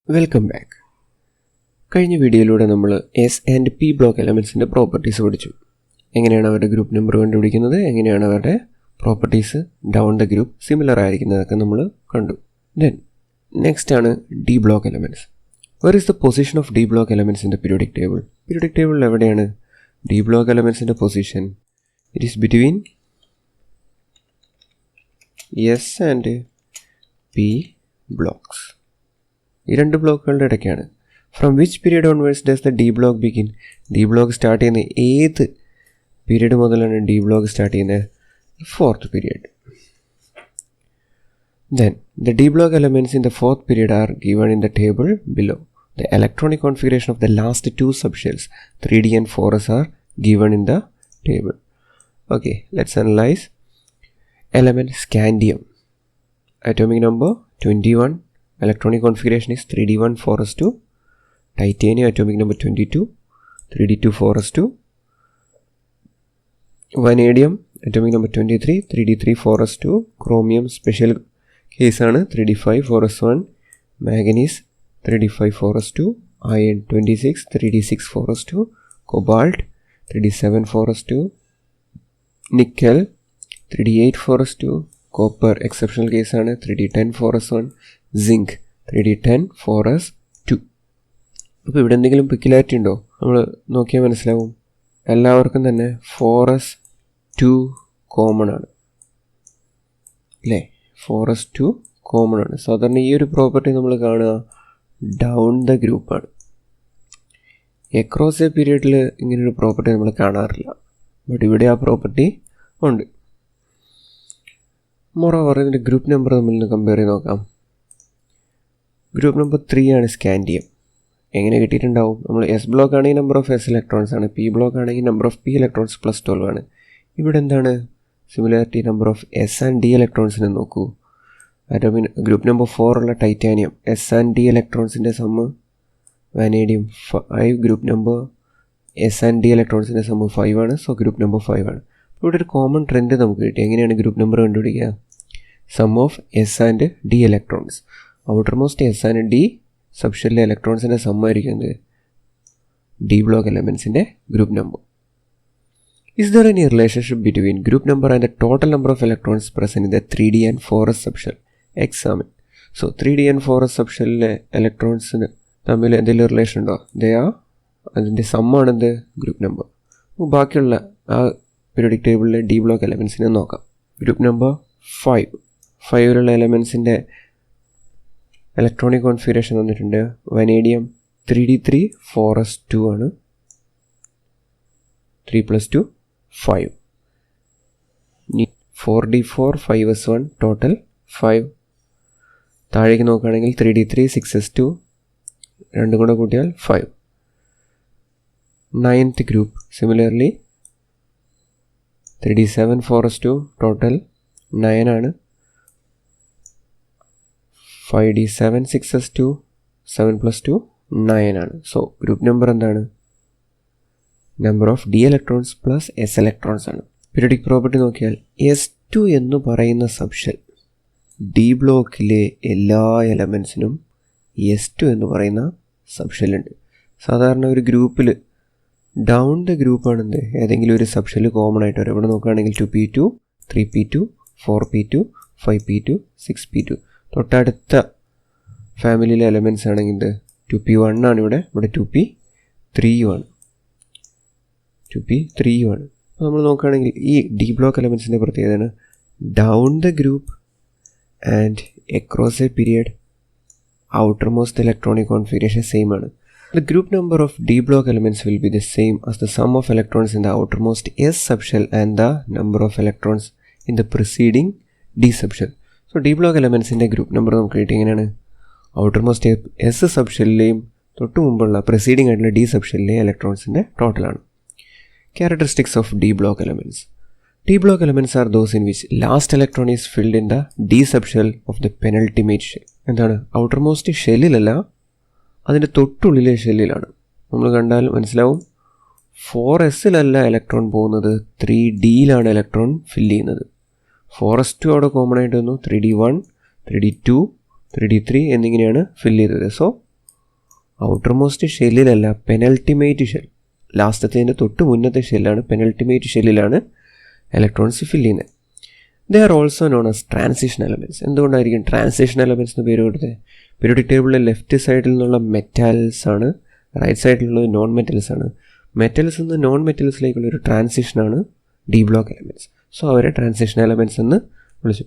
Welcome back. കഴിഞ്ഞ വീഡിയോയിലൂടെ നമ്മൾ എസ് ആൻഡ് പി ബ്ലോക്ക് എലമെൻസിൻ്റെ പ്രോപ്പർട്ടീസ് പഠിച്ചു. എങ്ങനെയാണ് അവരുടെ ഗ്രൂപ്പ് നമ്പർ കണ്ടുപിടിക്കുന്നത്, എങ്ങനെയാണ് അവരുടെ properties down the group similar ആയിരിക്കുന്നതൊക്കെ നമ്മൾ കണ്ടു. ദെൻ നെക്സ്റ്റ് ആണ് D block elements. Where is the position of D block elements in the periodic table? Periodic ടേബിളിൽ എവിടെയാണ് ഡി ബ്ലോക്ക് എലമെൻറ്റ്സിൻ്റെ position? It is between S and P blocks. ഈ രണ്ട് ബ്ലോക്കുകളുടെ ഇടയ്ക്കാണ്. From which period onwards does the D block begin? D block start ചെയ്യുന്ന ഏത് period മുതലാണ് ഡി ബ്ലോക്ക് സ്റ്റാർട്ട് ചെയ്യുന്നത്? Fourth period. Then the D block elements in the fourth period are given in the table below. The electronic configuration of the last two subshells 3D and 4S are given in the table. Okay, let's analyze. Element scandium, atomic number 21, electronic configuration is 3D1 4s2. Titanium, atomic number 22, 3D2 4s2. Vanadium, atomic number 23, 3D3 4s2. Chromium, special case ആണ് 3D5 4s1. Manganese 3D5 4s2. Iron 26, 3D6 4s2. Cobalt 3D7 4s2. Nickel 3D8 4s2. Copper exceptional case ആണ് 3D10 4s1. Zinc 3D10 4s2. അപ്പോൾ ഇവിടെ എന്തെങ്കിലും peculiarity ഉണ്ടോ? നമ്മൾ നോക്കിയാൽ മനസ്സിലാവും. എല്ലാവർക്കും തന്നെ 4s2 കോമൺ ആണ് അല്ലേ? 4s2 കോമൺ ആണ്. സാധാരണ ഈ ഒരു പ്രോപ്പർട്ടി നമ്മൾ കാണുക ഡൗൺ ദ ഗ്രൂപ്പാണ്. എക്രോസ് എ പീരീഡിൽ ഇങ്ങനൊരു പ്രോപ്പർട്ടി നമ്മൾ കാണാറില്ല. ബട്ട് ഇവിടെ ആ പ്രോപ്പർട്ടി ഉണ്ട്. മോറോവർ ഇതിൻ്റെ ഗ്രൂപ്പ് നമ്പർ തമ്മിൽ കമ്പയർ ചെയ്ത് നോക്കാം. ഗ്രൂപ്പ് നമ്പർ 3 ആണ് സ്കാൻഡിയം. എങ്ങനെ കിട്ടിയിട്ടുണ്ടാവും? നമ്മൾ എസ് ബ്ലോക്ക് ആണെങ്കിൽ നമ്പർ ഓഫ് എസ് ഇലക്ട്രോൺസ് ആണ്, പി ബ്ലോക്ക് ആണെങ്കിൽ നമ്പർ ഓഫ് പി ഇലക്ട്രോൺസ് +12 ആണ്. ഇവിടെ എന്താണ് similarity? Number of S and D ഇലക്ട്രോൺസിനെ നോക്കൂ. ഗ്രൂപ്പ് നമ്പർ 4 ഉള്ള ടൈറ്റാനിയം എസ് ആൻഡ് ഡി ഇലക്ട്രോൺസിൻ്റെ sum, vanadium 5, group number S and D ഇലക്ട്രോൺസിൻ്റെ സമ്മ് 5 ആണ്. സോ ഗ്രൂപ്പ് നമ്പർ 5 ആണ്. ഇവിടെ ഒരു കോമൺ ട്രെൻഡ് നമുക്ക് കിട്ടി. എങ്ങനെയാണ് ഗ്രൂപ്പ് നമ്പർ കണ്ടുപിടിക്കുക? Sum of S and D electrons. Outermost S and D സബ്ഷെല്ലിലെ ഇലക്ട്രോൺസിൻ്റെ സമ്മായിരിക്കുന്നത് ഡി ബ്ലോക്ക് എലമെൻസിൻ്റെ group number. Is there any relationship between group number and the total number of electrons present in the 3D and 4S subshell? Examine. So 3D and 4S സബ്ഷെല്ലിലെ ഇലക്ട്രോൺസിന് തമ്മിൽ എന്തെങ്കിലും relation ഉണ്ടോ? അതിൻ്റെ സമ്മാണെന്ത്? Group number. ബാക്കിയുള്ള ആ periodic ടേബിളിലെ D block എലമെൻസിനെ നോക്കാം. Group number 5ലുള്ള എലമെൻസിൻ്റെ electronic configuration തന്നിട്ടുണ്ട്. വനേഡിയം 3D3 4s2 ആണ്. 3 + 2 5. 4D4 5s1, total 5. താഴേക്ക് നോക്കുകയാണെങ്കിൽ 3D3 6s2, രണ്ടും കൂടെ കൂട്ടിയാൽ 5. 9th group similarly 3D7 4s2, total 9 ആണ്. 5D7 6s2, 7 + 2 9 ആണ്. സോ ഗ്രൂപ്പ് നമ്പർ എന്താണ്? Number of D electrons plus S electrons ആണ്. പീരിയോഡിക് പ്രോപ്പർട്ടി നോക്കിയാൽ S2 എന്ന് പറയുന്ന സബ്ഷെൽ ഡി ബ്ലോക്കിലെ എല്ലാ എലമെൻസിനും S2 എന്ന് പറയുന്ന സബ്ഷെല്ലുണ്ട്. സാധാരണ ഒരു ഗ്രൂപ്പിൽ ഡൗൺ ദ ഗ്രൂപ്പാണെന്ത്? ഏതെങ്കിലും ഒരു സബ്ഷെല്ല് കോമൺ ആയിട്ട് വരും. ഇവിടെ നോക്കുകയാണെങ്കിൽ 2p2, 3p2, 4p2, 5p2, 6p2. തൊട്ടടുത്ത ഫാമിലിയിലെ എലമെൻറ്റ്സ് ആണെങ്കിൽ ഇത് 2p1 ആണ്. ഇവിടെ 2p3 ആണ്. 2p3 ആണ്. അപ്പോൾ നമ്മൾ നോക്കുകയാണെങ്കിൽ ഈ ഡി ബ്ലോക്ക് എലമെൻറ്റ്സിൻ്റെ പ്രത്യേകതയാണ് down the group and across A period outermost electronic configuration same ആണ്. The group number of d block elements will be the same as the sum of electrons in the outermost s subshell and the number of electrons in the preceding d subshell. So d block elements in the group number നമുക്ക് കിട്ടി. എങ്ങനെയാണ്? Outermost S സബ്ഷെല്ലിലെയും തൊട്ട് മുമ്പുള്ള preceding ആയിട്ടുള്ള D സബ്ഷെല്ലിലെയും ഇലക്ട്രോൺസിൻ്റെ ടോട്ടലാണ്. Characteristics of D block elements. D block elements are those in which last electron is filled in the D subshell of the penultimate shell. എന്താണ്? ഔട്ടർമോസ്റ്റ് ഷെല്ലിലല്ല, അതിൻ്റെ തൊട്ടുള്ളിലെ ഷെല്ലിലാണ്. നമ്മൾ കണ്ടാൽ മനസ്സിലാവും 4sലല്ല ഇലക്ട്രോൺ പോകുന്നത്, 3Dയിലാണ് ഇലക്ട്രോൺ ഫില്ല് ചെയ്യുന്നത്. 4s2 അവിടെ കോമൺ ആയിട്ട് വന്നു. 3D1, 3D2, 3D3 എന്നിങ്ങനെയാണ് ഫില്ല് ചെയ്തത്. സോ ഔട്ടർമോസ്റ്റ് ഷെല്ലിലല്ല, പെനൾട്ടിമേറ്റ് ഷെൽ, ലാസ്റ്റത്തേൻ്റെ തൊട്ട് മുന്നത്തെ ഷെല്ലാണ്, പെനൾട്ടിമേറ്റ് ഷെല്ലിലാണ് ഇലക്ട്രോൺസ് ഫില്ല് ചെയ്യുന്നത്. They are also known as transition elements. എന്തുകൊണ്ടായിരിക്കും ട്രാൻസിഷൻ എലമെൻറ്റ്സ് എന്ന് പേര് കൊടുത്തത്? പീരിയോഡിക് ടേബിളിലെ ലെഫ്റ്റ് സൈഡിൽ നിന്നുള്ള മെറ്റൽസ് ആണ്, റൈറ്റ് സൈഡിലുള്ളത് നോൺ മെറ്റൽസ് ആണ്. മെറ്റൽസ് നിന്ന് നോൺ മെറ്റൽസിലേക്കുള്ളൊരു ട്രാൻസിഷനാണ് ഡി ബ്ലോക്ക് എലമെൻറ്റ്സ്. സോ അവരെ ട്രാൻസിഷൻ എലമെൻറ്റ്സ് എന്ന് വിളിച്ചു.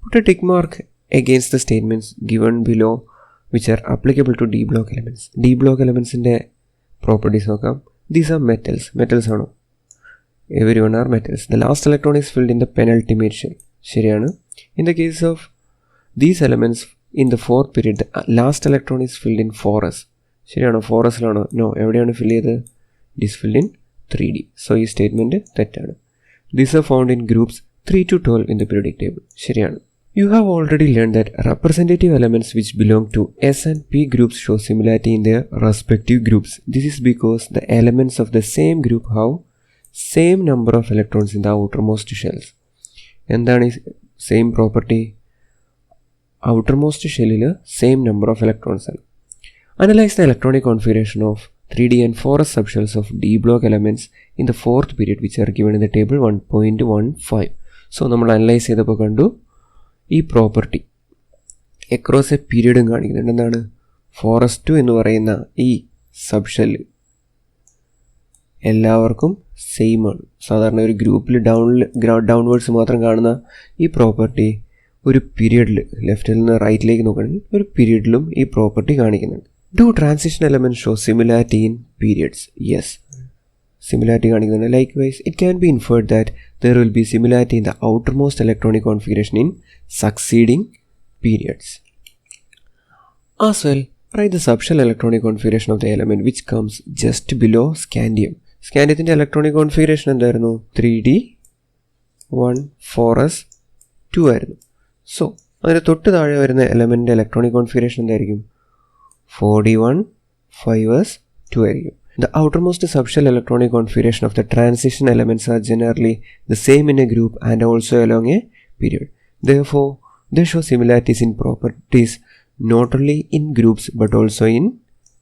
Put a tick mark against the statements given below which are applicable to D block elements. D block elements in the properties നോക്കാം. These are metals. Metals ആണോ? Everyone are metals. The last electron is filled in the penultimate shell. ശരിയാണ്. In the case of these elements in the fourth period, the last electron is filled in 4s. ശരിയാണോ? 4sലാണോ? No. എവിടെയാണ് ഫിൽ ചെയ്തത്? It is filled in 3D. So ഈ statement തെറ്റാണ്. These are found in groups 3 to 12 in the periodic table. ശരിയാണ്. You have already learned that representative elements which belong to S and P groups show similarity in their respective groups. This is because the elements of the same group have same number of electrons in the outermost shells. എന്താണ് ഈ same property? Outermost ഷെല്ലിൽ same number of electrons ആണ്. Analyze the electronic configuration of 3D and 4s subshells of D block elements in the fourth period which are given in the table 1.15. So നമ്മൾ analyse ചെയ്തപ്പോൾ കണ്ടു ഈ property across A പീരീഡും കാണിക്കുന്നുണ്ട്. എന്താണ്? 4s2 എന്ന് പറയുന്ന ഈ സബ്ഷെല്ല് എല്ലാവർക്കും സെയിം ആണ്. സാധാരണ ഒരു ഗ്രൂപ്പിൽ ഡൗൺവേർഡ്സ് മാത്രം കാണുന്ന ഈ പ്രോപ്പർട്ടി ഒരു പീരീഡിൽ, ലെഫ്റ്റിൽ നിന്ന് റൈറ്റിലേക്ക് നോക്കുകയാണെങ്കിൽ ഒരു പീരീഡിലും ഈ പ്രോപ്പർട്ടി കാണിക്കുന്നുണ്ട്. Do transition elements show similarity in periods? Yes. Similarity കാണിക്കുന്നുണ്ട്. Likewise, it can be inferred that there will be similarity in the outermost electronic configuration in succeeding periods. As well, write the subshell electronic configuration of the element which comes just below scandium. സ്കാൻഡിയത്തിൻ്റെ electronic configuration എന്തായിരുന്നു? 3D 1 4s 2 ആയിരുന്നു. So അതിന് തൊട്ട് താഴെ വരുന്ന എലമെൻറ്റിൻ്റെ electronic configuration എന്തായിരിക്കും? 4D1 5s 2 ആയിരിക്കും. The outermost subshell electronic configuration of the transition elements are generally the same in a group and also along a period. Therefore, they show similarities in properties not only in groups but also in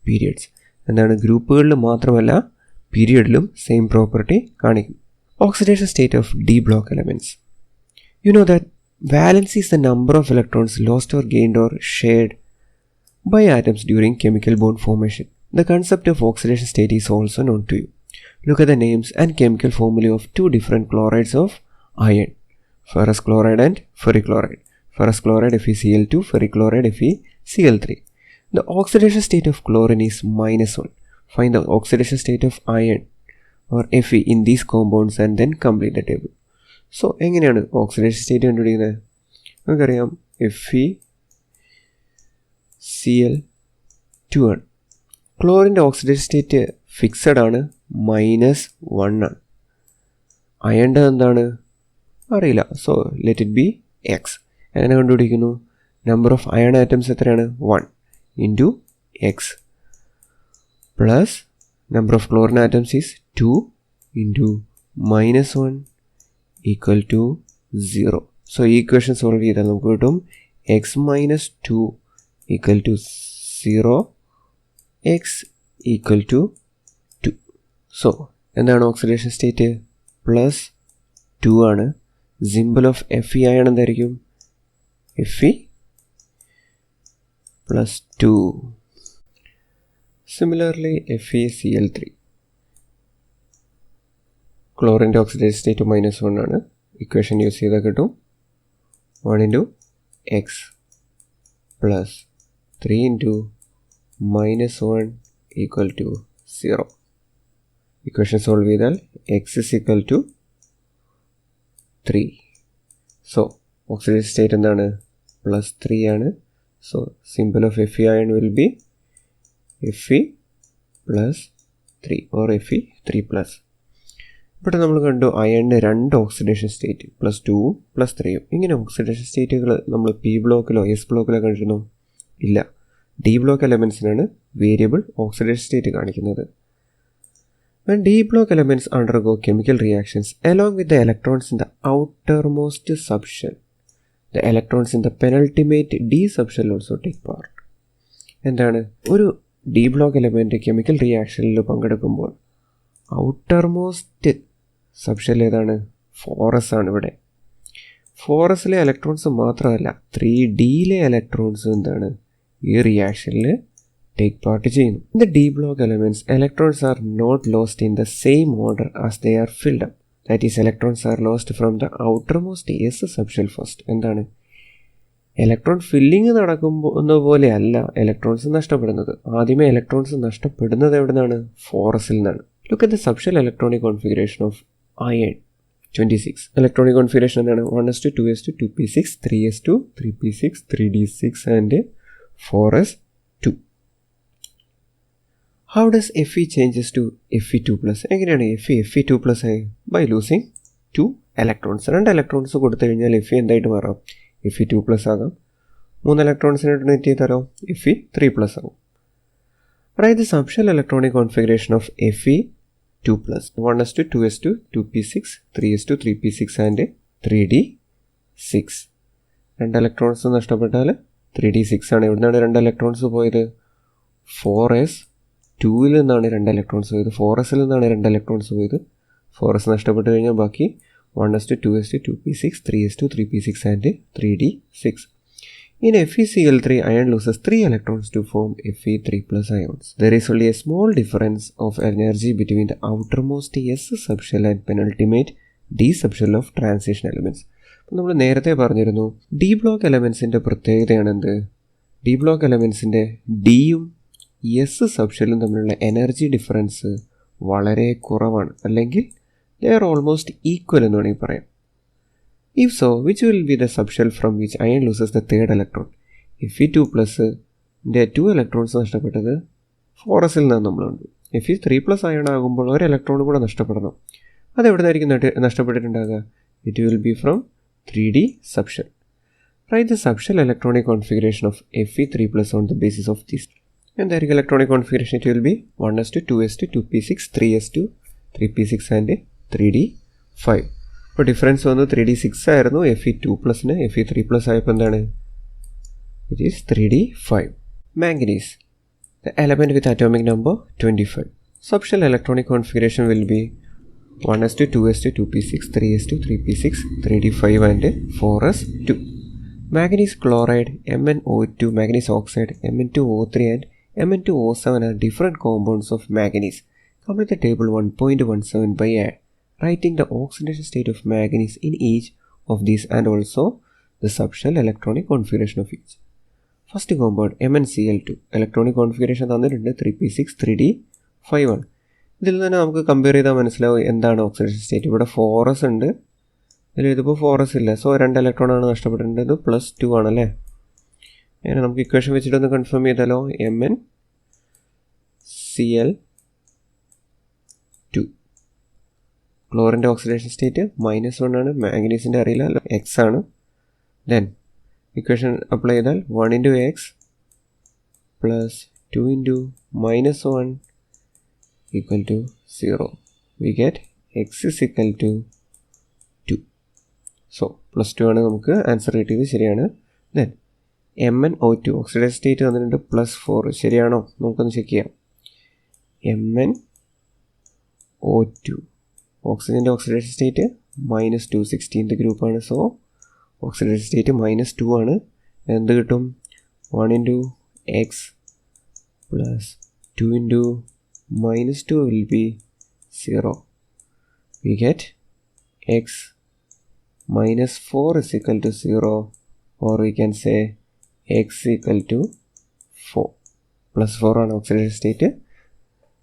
periods. എന്താണ്? ഗ്രൂപ്പുകളിൽ മാത്രമല്ല പീരിയഡിലും same property കാണിക്കും. Oxidation state of D block elements. You know that valence is the number of electrons lost or gained or shared by atoms during chemical bond formation. The concept of oxidation state is also known to you. Look at the names and chemical formulae of two different chlorides of iron, ferrous chloride and ferric chloride. Ferrous chloride FeCl2, ferric chloride FeCl3. The oxidation state of chlorine is -1. Find the oxidation state of iron or Fe in these compounds and then complete the table. So എങ്ങനെയാണ് oxidation state കണ്ടുപിടിക്കുന്നത്? നമുക്കറിയാം FeCl2 ആണ്. ക്ലോറിൻ്റെ oxidation state fixed ആണ്, -1 ആണ്. അയണിൻ്റെ എന്താണ് അറിയില്ല. So let it be x. എങ്ങനെ കണ്ടുപിടിക്കുന്നു? നമ്പർ ഓഫ് അയൺ ആറ്റംസ് എത്രയാണ്? 1 into x plus number of chlorine atoms is 2 into -1 equal to 0. So ഈ ഇക്വേഷൻ സോൾവ് ചെയ്താൽ നമുക്ക് കിട്ടും x - 2 equal to 0, x equal to 2. So എന്താണ് ഓക്സിഡേഷൻ സ്റ്റേറ്റ്? +2 ആണ്. Symbol of Fe iron എന്തായിരിക്കും? Fe +2. Similarly FeCl3. ക്ലോറിൻ്റെ oxidation state -1 ആണ്. Equation use ചെയ്താൽ കിട്ടും 1 into x plus 3 into -1 equal to 0. Equation solve ചെയ്താൽ x is equal to 3. So oxidation state എന്താണ്? +3 ആണ്. So symbol of Fe iron will be Fe +3 or Fe3+. ഇവിടെ നമ്മൾ കണ്ടു അയണിൻ്റെ 2 ഓക്സിഡേഷൻ സ്റ്റേറ്റ്, +2ഉം +3ഉം. ഇങ്ങനെ ഓക്സിഡേഷൻ സ്റ്റേറ്റുകൾ നമ്മൾ പി ബ്ലോക്കിലോ എസ് ബ്ലോക്കിലോ കണ്ടിരുന്നോ? ഇല്ല. ഡി ബ്ലോക്ക് എലമെൻറ്റ്സിനാണ് വേരിയബിൾ ഓക്സിഡേഷൻ സ്റ്റേറ്റ് കാണിക്കുന്നത്. When D block elements undergo chemical reactions along with the electrons in the outermost subshell, the electrons in the penultimate D subshell also take part. എന്താണ്? ഒരു D block element chemical റിയാക്ഷനിൽ പങ്കെടുക്കുമ്പോൾ outermost subshell ഏതാണ്? 4s ആണ് ഇവിടെ. 4sലെ electrons മാത്രമല്ല 3Dയിലെ electrons എന്താണ് ഈ റിയാക്ഷനിൽ take part ചെയ്യുന്നു. In the D block elements electrons are not lost in the same order as they are filled up. That is, electrons are lost from the outermost s subshell first. എന്താണ്? Electron filling നടക്കുന്ന പോലെയല്ല electrons നഷ്ടപ്പെടുന്നത്. ആദ്യമേ electrons നഷ്ടപ്പെടുന്നത് എവിടെ നിന്നാണ്? 4sൽ നിന്നാണ്. Look at the subshell electronic configuration of iron 26. Electronic configuration എന്താണ്? 1s2 2s2 2p6 3s2 3p6 3d6 and 4s2. How does Fe changes to Fe2+? എങ്ങനെയാണ് Fe2+ ആയി? By losing 2 electrons. 2 electrons കൊടുത്തു കഴിഞ്ഞാൽ Fe എന്തായിട്ട് മാറാം? Fe2+ ആകാം. 3 electronsനെ donate ചെയ്താലോ Fe3+ ആകും. Write the subshell electronic configuration of Fe2+. 1s2 2s2 2p6 3s2 3p6 and 3d6. 2 electrons നഷ്ടപ്പെട്ടാൽ 3d6 ആണ്. എവിടുന്നാണ് 2 electrons പോയത്? 4s2ൽ നിന്നാണ് 2 electrons പോയത്. 4sൽ നിന്നാണ് 2 electrons പോയത്. 4s നഷ്ടപ്പെട്ട് കഴിഞ്ഞാൽ ബാക്കി 1s2 2s2 2p6 3s2 3p6 and 3d6. In FeCl3, iron loses 3 electrons to form Fe3+ ions. There is only a small difference of energy between the outermost s subshell and penultimate d subshell of transition elements. നമ്മൾ നേരത്തെ പറഞ്ഞിരുന്നു D block എലമെൻസിൻ്റെ പ്രത്യേകതയാണ് എന്ത്? D block എലമെൻസിൻ്റെ ഡിയും S സബ്ഷെല്ലും തമ്മിലുള്ള energy difference വളരെ കുറവാണ്, അല്ലെങ്കിൽ ദേ ആർ ഓൾമോസ്റ്റ് ഈക്വൽ എന്ന് വേണമെങ്കിൽ പറയാം. If so, which will be the subshell from which iron loses the third electron? Fe2+ൻ്റെ 2 electrons നഷ്ടപ്പെട്ടത് 4sൽ നിന്നാണ് നമ്മളുണ്ട്. Fe3+ ion ആകുമ്പോൾ ഒരു ഇലക്ട്രോൺ കൂടെ നഷ്ടപ്പെടണം. അതെവിടെ നിന്നായിരിക്കും നഷ്ടപ്പെട്ടിട്ടുണ്ടാകുക? It will be from 3D subshell. Write the subshell electronic configuration of Fe3+ on the basis of this. എന്തായിരിക്കും electronic configuration? It will B 1s2 2s2 2p6 3s2 3p6 and 3d5. ഇപ്പോൾ difference വന്നു 3d6 ആയിരുന്നു Fe2+ന്. Fe3+ ആയപ്പോൾ എന്താണ്? It is 3d5. Manganese, the element with atomic number 25. Subshell electronic configuration will be 1s2 2s2 2p6 3s2 3p6 3d5 and 4s2. Manganese chloride, MnO2, manganese oxide, Mn2O3 and Mn2O7 are different compounds of manganese. Complete the table 1.17 by writing the oxidation state of manganese in each of these and also the subshell electronic configuration of each. First compound MnCl2. Electronic configuration തന്നിട്ടുണ്ട് 3p6 3d5 ആണ്. ഇതിൽ തന്നെ നമുക്ക് compare ചെയ്താൽ മനസ്സിലാവും എന്താണ് oxidation state. ഇവിടെ 4s ഉണ്ട്, ഇതിപ്പോൾ 4s ഇല്ല. സോ 2 electron ആണ് നഷ്ടപ്പെട്ടിട്ടുള്ളത്. +2 ആണല്ലേ. അങ്ങനെ നമുക്ക് ഇക്വേഷൻ വെച്ചിട്ടൊന്ന് കൺഫേം ചെയ്താലോ. MnCl2. ക്ലോറിൻ്റെ ഓക്സിഡേഷൻ സ്റ്റേറ്റ് -1 ആണ്. മാംഗനീസിൻ്റെ അറിയില്ല, x ആണ്. ദെൻ ഇക്വേഷൻ അപ്ലൈ ചെയ്താൽ 1 × x + 2 × -1 = 0. We get x = 2. So +2 ആണ് നമുക്ക് ആൻസർ കിട്ടിയത്. ശരിയാണ്. ദെൻ MnO2 ഓക്സിഡേഷൻ സ്റ്റേറ്റ് തന്നിട്ടുണ്ട് +4. ശരിയാണോ? നമുക്കൊന്ന് ചെക്ക് ചെയ്യാം. MnO2 ഓക്സിജൻ്റെ ഓക്സിഡേഷൻ സ്റ്റേറ്റ് -2 16th ഗ്രൂപ്പാണ്. സോ ഓക്സിഡേഷൻ സ്റ്റേറ്റ് -2 ആണ്. എന്ത് കിട്ടും? 1 × x + 2 × -2 will be 0. We get x -4 = 0, or we can say x = 4. +4 ആണ് oxidation state.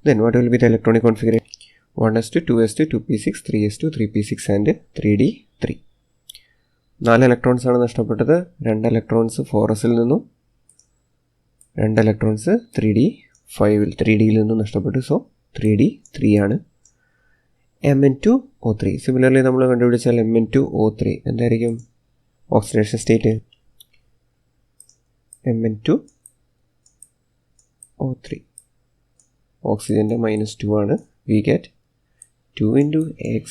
Then what will be the electronic configuration? 1s2 2s2 2p6 3s2 3p6 and 3d3. 4 electrons ആണ് നഷ്ടപ്പെട്ടത്. 2 electrons 4sൽ നിന്നും 2 electrons 3d5 നിന്നും നഷ്ടപ്പെട്ടു. So 3d3 ആണ്. Mn2O3. Similarly നമ്മൾ കണ്ടുപിടിച്ചാൽ Mn2O3 എന്തായിരിക്കും ഓക്സിഡേഷൻ സ്റ്റേറ്റ്? Mn2O3 ഓക്സിജൻ്റെ -2 ആണ്. We get 2 × x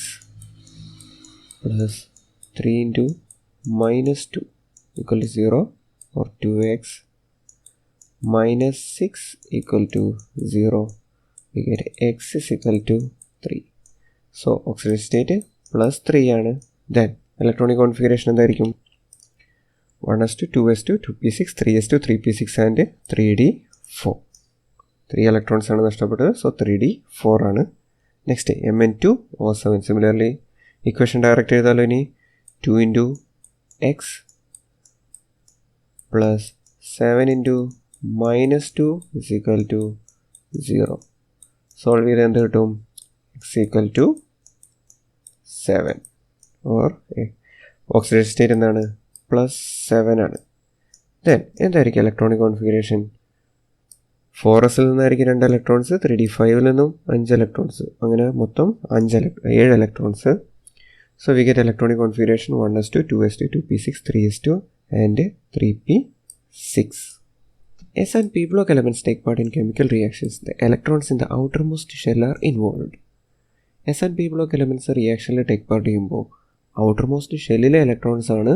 + 3 × -2 = 0, or 2x minus 6 equal to 0. We get x is equal to 3. So oxidation state plus 3 ആണ്. Then electronic configuration എന്തായിരിക്കും? 1s2 2s2 2p6 3s2 3p6 and 3d4. 3 electrons ആണ് നഷ്ടപ്പെട്ടത്. So 3d4 ആണ്. Next Mn2 O7. Similarly equation direct ചെയ്താലോ ഇനി 2 into x plus 7 into minus 2 is equal to 0. Solve ചെയ്ത് എന്ത് കിട്ടും? x equal to 7 or oxidation state എന്താണ്? plus 7 ആണ്. Then എന്തായിരിക്കും ഇലക്ട്രോണിക് കോൺഫിഗറേഷൻ? 4sൽ നിന്നായിരിക്കും 2 ഇലക്ട്രോൺസ്, 3d5ൽ നിന്നും 5 ഇലക്ട്രോൺസ്, അങ്ങനെ മൊത്തം 7 electrons. So we get electronic configuration 1s2 2s2 2p6 3s2 and 3p6. S and p block elements take part in chemical reactions. The electrons in the outermost shell are involved. S and p block elements reaction take part ചെയ്യുമ്പോൾ outermost ഷെല്ലിലെ electrons ആണ്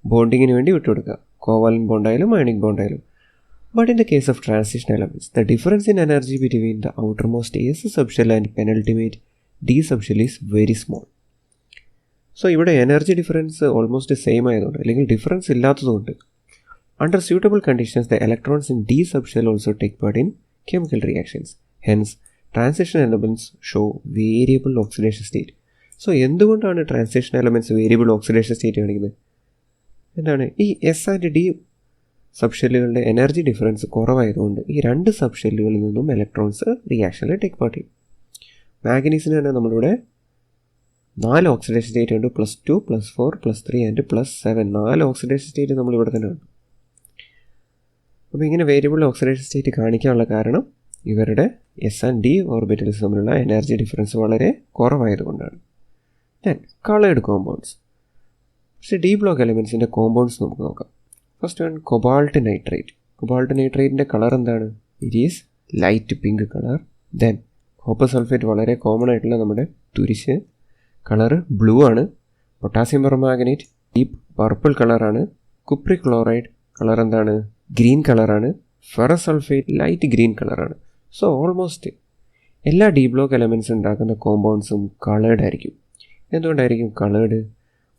ബോണ്ടിങ്ങിന് വേണ്ടി വിട്ടുകൊടുക്കുക, covalent ബോണ്ടായാലും ionic ബോണ്ടായാലും. But in the case of transition elements, the difference in energy between the outermost S subshell and penultimate D subshell is very small. So ഇവിടെ energy difference almost same ആയതുകൊണ്ട് അല്ലെങ്കിൽ difference ഇല്ലാത്തതുകൊണ്ട് under suitable conditions the electrons in D subshell also take part in chemical reactions. Hence transition elements show variable oxidation state. So എന്തുകൊണ്ടാണ് transition elements variable oxidation state കാണിക്കുന്നത്? എന്താണ്? ഈ S and D സബ്ഷെല്ലുകളുടെ energy difference കുറവായതുകൊണ്ട് ഈ 2 സബ്ഷെല്ലുകളിൽ നിന്നും electrons റിയാക്ഷനിൽ take part ചെയ്യും. മാഗ്നീസിന് തന്നെ നമ്മളിവിടെ 4 ഓക്സിഡേഷൻ സ്റ്റേറ്റ് ഉണ്ട്. +2 +4 +3 ആൻഡ് +7 4 ഓക്സിഡേഷൻ സ്റ്റേറ്റ് നമ്മളിവിടെ തന്നെ ഉണ്ട്. അപ്പോൾ ഇങ്ങനെ വേരിയബിൾ ഓക്സിഡേഷൻ സ്റ്റേറ്റ് കാണിക്കാനുള്ള കാരണം ഇവരുടെ എസ് ആൻഡ് ഡി ഓർബിറ്റൽസ് തമ്മിലുള്ള എനർജി ഡിഫറൻസ് വളരെ കുറവായതുകൊണ്ടാണ്. Then coloured compounds. പക്ഷേ ഡി ബ്ലോക്ക് എലമെൻറ്റ്സിൻ്റെ കോമ്പൗണ്ട്സ് നമുക്ക് നോക്കാം. First one cobalt nitrate. Cobalt നൈട്രേറ്റിൻ്റെ കളർ എന്താണ്? It is light pink colour. Then copper sulphate വളരെ കോമൺ ആയിട്ടുള്ള നമ്മുടെ തുരിശ് കളറ് ബ്ലൂ ആണ്. പൊട്ടാസ്യം പെർമാംഗനേറ്റ് ഡീപ്പ് പർപ്പിൾ കളറാണ്. കുപ്രിക് ക്ലോറൈഡ് കളർ എന്താണ്? ഗ്രീൻ കളറാണ്. ഫെറസ് സൾഫേറ്റ് ലൈറ്റ് ഗ്രീൻ കളറാണ്. സോ ഓൾമോസ്റ്റ് എല്ലാ ഡി ബ്ലോക്ക് എലമെൻറ്റ്സ് ഉണ്ടാക്കുന്ന കോമ്പൗണ്ട്സും കളേർഡ് ആയിരിക്കും. എന്തുകൊണ്ടായിരിക്കും coloured?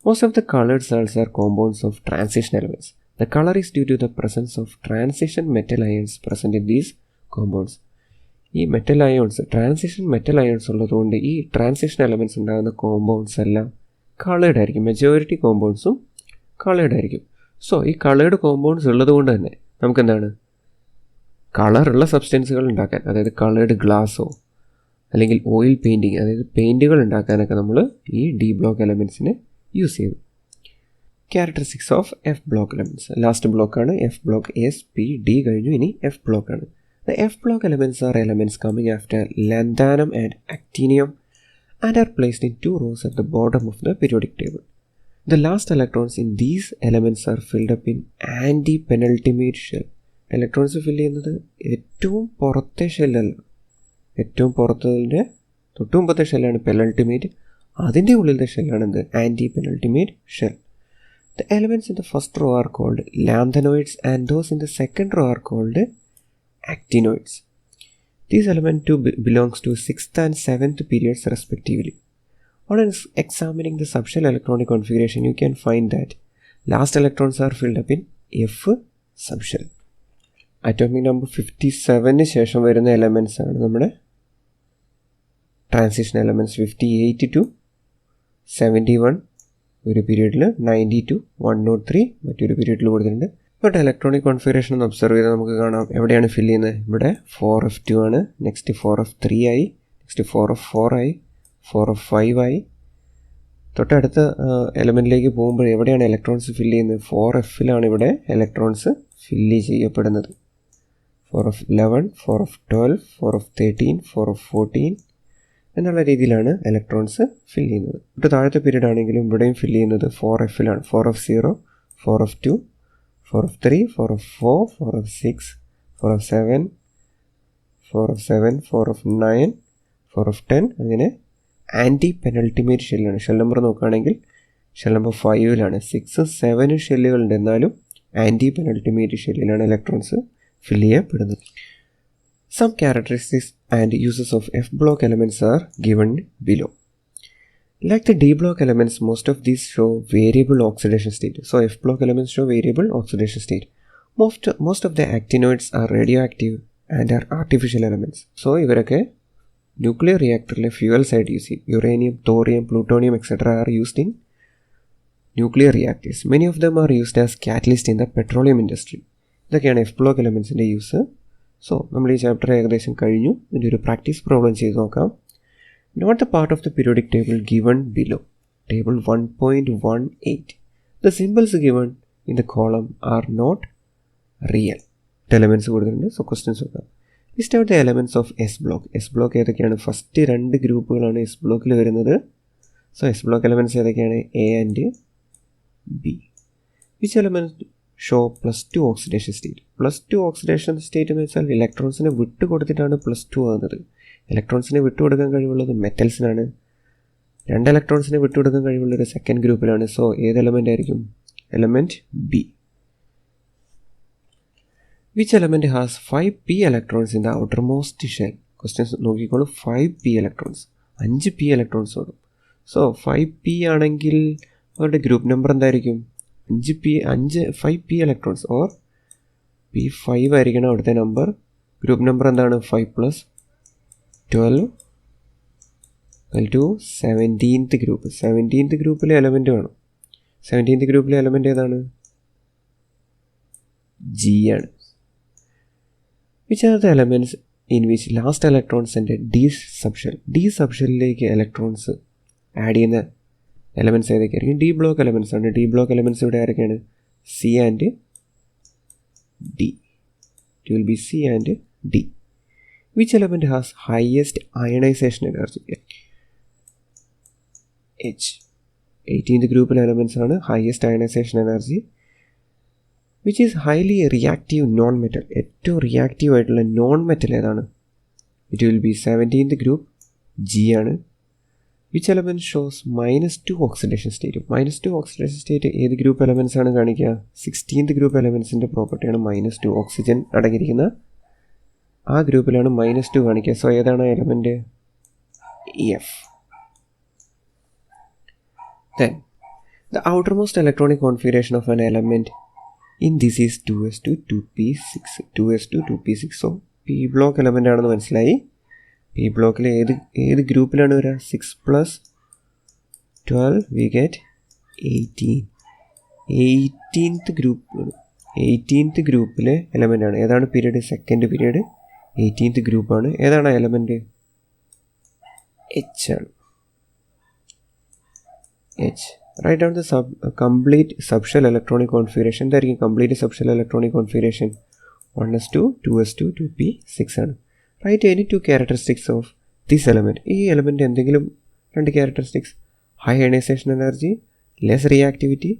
Most of the coloured salts are compounds of transition elements. The color is due to the presence of transition metal ions present in these compounds. ഈ metal ions transition metal ions ഉള്ളതുകൊണ്ട് ഈ transition elements ഉണ്ടാകുന്ന compounds എല്ലാം coloured ആയിരിക്കും. Majority കോമ്പൗണ്ട്സും coloured ആയിരിക്കും. So ഈ coloured compounds ഉള്ളത് കൊണ്ട് തന്നെ നമുക്കെന്താണ് കളറുള്ള സബ്സ്റ്റൻസുകൾ ഉണ്ടാക്കാൻ, അതായത് കളേർഡ് ഗ്ലാസോ അല്ലെങ്കിൽ ഓയിൽ പെയിൻറ്റിങ്, അതായത് പെയിൻറ്റുകൾ ഉണ്ടാക്കാനൊക്കെ നമ്മൾ ഈ ഡി ബ്ലോക്ക് എലമെൻറ്റ്സിനെ യൂസ് ചെയ്യുന്നു. Characteristics of F block elements. Last ബ്ലോക്കാണ് F block. S P D കഴിഞ്ഞു, ഇനി എഫ് ബ്ലോക്കാണ്. The F block elements are elements coming after lanthanum and actinium and are placed in 2 rows at the bottom of the periodic table. The last electrons in these elements are filled up in anti-penultimate shell. Electrons fill ചെയ്യുന്നത് ഏറ്റവും പുറത്തെ ഷെല്ലല്ല, ഏറ്റവും പുറത്തതിൻ്റെ തൊട്ട് മുമ്പത്തെ ഷെല്ലാണ് penultimate. അതിൻ്റെ ഉള്ളിലത്തെ ഷെല്ലാണ് എന്ത്? Antepenultimate shell. The elements in the first row are called lanthanoids and those in the second row are called actinoids. These elements too belongs to 6th and 7th periods respectively. On examining the subshell electronic configuration, you can find that last electrons are filled up in F subshell. Atomic number 57 ശേഷം വരുന്ന elements ആണ് നമ്മുടെ transition elements. 58 to 71 ഒരു പീരീഡിൽ, 90 to 103 മറ്റൊരു പീരീഡിൽ കൊടുത്തിട്ടുണ്ട്. But electronic configuration ഒന്ന് ഒബ്സർവ് ചെയ്താൽ നമുക്ക് കാണാം എവിടെയാണ് ഫില്ല് ചെയ്യുന്നത്. ഇവിടെ 4f2 ആണ്, നെക്സ്റ്റ് 4f3 ആയി, നെക്സ്റ്റ് 4f4 ആയി, 4f5 ആയി. തൊട്ടടുത്ത എലമെൻറ്റിലേക്ക് പോകുമ്പോൾ എവിടെയാണ് ഇലക്ട്രോൺസ് ഫില്ല് ചെയ്യുന്നത്? 4fലാണ് ഇവിടെ ഇലക്ട്രോൺസ് ഫില്ല് ചെയ്യപ്പെടുന്നത്. 4f11, 4f12, 4f13, 4f14 എന്നുള്ള രീതിയിലാണ് ഇലക്ട്രോൺസ് ഫില്ല് ചെയ്യുന്നത്. തൊട്ട് താഴത്തെ പീരീഡ് ആണെങ്കിലും ഇവിടെയും ഫില്ല് ചെയ്യുന്നത് 4fലാണ്. 4f0, 4f2, 4f3, 4f4, 4f6, 4f7, 4f7, 4f9, 4f10 അങ്ങനെ ആൻറ്റി പെനൾട്ടിമേറ്റ് ഷെല്ലാണ്. ഷെൽ നമ്പർ നോക്കുകയാണെങ്കിൽ ഷെൽ നമ്പർ 5ലാണ്. 6, 7 ഷെല്ലുകളുണ്ട്, എന്നാലും ആൻറ്റി പെനൾട്ടിമേറ്റ് ഷെല്ലിലാണ് ഇലക്ട്രോൺസ് ഫില്ല് ചെയ്യപ്പെടുന്നത്. Some characteristics and uses of F block elements are given below. Like the D block elements, most of these show variable oxidation state. So F block elements show variable oxidation state. Most of the actinoids are radioactive and are artificial elements. So ഇവരൊക്കെ nuclear reactorലെ fuel side use ചെയ്യും. Uranium, thorium, plutonium etc. are used in nuclear reactors. Many of them are used as catalyst in the petroleum industry. ഇതൊക്കെയാണ് F block elementsൻ്റെ use. So നമ്മൾ ഈ chapter ഏകദേശം കഴിഞ്ഞു. ഇതിൻ്റെ ഒരു practice problem ചെയ്ത് നോക്കാം. Note the part of the periodic table given below. Table 1.18. The symbols given in the column are not real. Elements കൊടുത്തിട്ടുണ്ട്. സോ ക്വസ്റ്റ്യൻസ് നോക്കാം. List out the elements of s block. S block ഏതൊക്കെയാണ്? First 2 ഗ്രൂപ്പുകളാണ് s ബ്ലോക്കിൽ വരുന്നത്. So s block elements ഏതൊക്കെയാണ്? A and b. Which element show +2 oxidation state. +2 oxidation state എന്ന് വെച്ചാൽ ഇലക്ട്രോൺസിനെ വിട്ട് കൊടുത്തിട്ടാണ് +2 ആകുന്നത്. ഇലക്ട്രോൺസിനെ വിട്ടുകൊടുക്കാൻ കഴിവുള്ളത് മെറ്റൽസിനാണ്. 2 ഇലക്ട്രോൺസിനെ വിട്ടുകൊടുക്കാൻ കഴിവുള്ളൊരു സെക്കൻഡ് ഗ്രൂപ്പിലാണ്. സോ ഏത് എലമെൻ്റ് ആയിരിക്കും? Element B. Which element has 5p electrons in the outermost shell. Questions നോക്കിക്കോളൂ. 5p ഇലക്ട്രോൺസ്, 5p ഇലക്ട്രോൺസ് വരും. സോ 5p ആണെങ്കിൽ അവരുടെ ഗ്രൂപ്പ് നമ്പർ എന്തായിരിക്കും? 5p ഇലക്ട്രോൺസ് ഓർ p5 ആയിരിക്കണം അവിടുത്തെ നമ്പർ. ഗ്രൂപ്പ് നമ്പർ എന്താണ്? 5 + 12 = 17th ഗ്രൂപ്പ്. 17th ഗ്രൂപ്പിലെ എലമെൻറ്റ് വേണം. 17th ഗ്രൂപ്പിലെ എലമെൻറ്റ് ഏതാണ്? ജി ആണ്. Which are the elements in which last electrons and D subshell. D സബ്ഷെല്ലിലേക്ക് ഇലക്ട്രോൺസ് ആഡ് ചെയ്യുന്ന എലമെൻറ്റ്സ് ഏതൊക്കെയായിരിക്കും? ഡി ബ്ലോക്ക് എലമെൻറ്റ്സ് ആണ്. ഡി ബ്ലോക്ക് എലമെൻറ്റ്സ് ഇവിടെ ആരൊക്കെയാണ്? C and D. It will be C and D. Which element has highest ionisation energy? H. 18th ഗ്രൂപ്പിലെ elements ആണ് highest ionisation energy. Which is highly reactive non metal. ഏറ്റവും reactive ആയിട്ടുള്ള non metal ഏതാണ്? It will be 17th group, G ആണ്. Which element shows -2 oxidation state. -2 oxidation state ഏത് group elements ആണ് കാണിക്കുക? 16th group എലമെൻറ്റ്സിൻ്റെ പ്രോപ്പർട്ടിയാണ് -2. ഓക്സിജൻ അടങ്ങിയിരിക്കുന്ന ആ ഗ്രൂപ്പിലാണ് -2 കാണിക്കുക. സോ ഏതാണ് element? F. Then the outermost electronic configuration of an element in this is 2s2 2p6. So P block element ആണെന്ന് മനസ്സിലായി. പി ബ്ലോക്കിൽ ഏത് ഗ്രൂപ്പിലാണ് വരിക? 6 + 12 we get 18. 18th group. 18th ഗ്രൂപ്പിലെ എലമെൻ്റ് ആണ്. ഏതാണ് പീരീഡ്? Second period. 18th ഗ്രൂപ്പാണ്. ഏതാണ് എലമെൻറ്റ്? എച്ച് ആണ്. H. Write down the complete subshell electronic configuration. എന്തായിരിക്കും complete subshell electronic configuration? 1s2 2s2 2p6 ആണ്. Write any 2 characteristics of this element. ഈ element എന്തെങ്കിലും 2 characteristics, high ionisation energy, less reactivity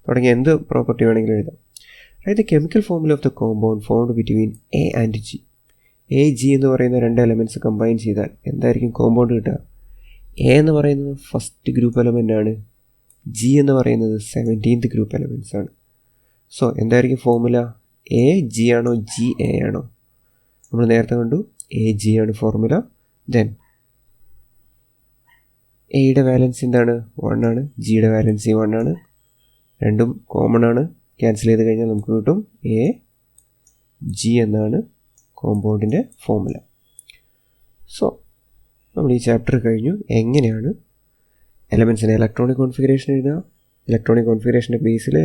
തുടങ്ങിയ എന്ത് property വേണമെങ്കിലും എഴുതാം. Write the chemical formula of the compound formed between A and G. A G എന്ന് പറയുന്ന 2 elements combine ചെയ്താൽ എന്തായിരിക്കും കോമ്പൗണ്ട് കിട്ടുക? എ എന്ന് പറയുന്നത് ഫസ്റ്റ് ഗ്രൂപ്പ് എലമെൻ്റ് ആണ്. ജി എന്ന് പറയുന്നത് 17th ഗ്രൂപ്പ് എലമെൻറ്റ്സ് ആണ്. സോ എന്തായിരിക്കും ഫോർമുല? എ ജി ആണോ ജി എ ആണോ? നമ്മൾ നേരത്തെ കണ്ടു എ ജി ആണ് ഫോർമുല. ദെൻ എയുടെ വാലൻസി എന്താണ്? 1 ആണ്. ജിയുടെ വാലൻസി 1 ആണ്. രണ്ടും കോമൺ ആണ്. ക്യാൻസൽ ചെയ്ത് കഴിഞ്ഞാൽ നമുക്ക് കിട്ടും എ ജി എന്നാണ് കോമ്പൗണ്ടിൻ്റെ ഫോർമുല. സോ നമ്മൾ ഈ ചാപ്റ്റർ കഴിഞ്ഞു. എങ്ങനെയാണ് എലമെൻസിനെ ഇലക്ട്രോണിക് കോൺഫിഗറേഷൻ എഴുതുക? ഇലക്ട്രോണിക് കോൺഫിഗറേഷൻ്റെ ബേസിൽ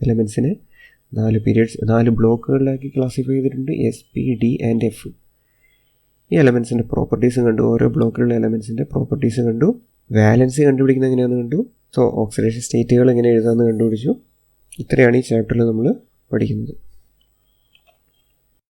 എലമെൻസിനെ 4 ബ്ലോക്കുകളിലാക്കി ക്ലാസിഫൈ ചെയ്തിട്ടുണ്ട്. S, P, D and F. ഈ എലമെൻസിൻ്റെ പ്രോപ്പർട്ടീസ് കണ്ടു. ഓരോ ബ്ലോക്കിലുള്ള എലമെൻസിൻ്റെ പ്രോപ്പർട്ടീസ് കണ്ടു. വാലൻസി കണ്ടുപിടിക്കുന്നത് എങ്ങനെയാണെന്ന് കണ്ടു. സോ ഓക്സിഡേഷൻ സ്റ്റേറ്റുകൾ എങ്ങനെ എഴുതാമെന്ന് കണ്ടുപിടിച്ചു. ഇത്രയാണ് ഈ ചാപ്റ്ററിൽ നമ്മൾ പഠിക്കുന്നത്.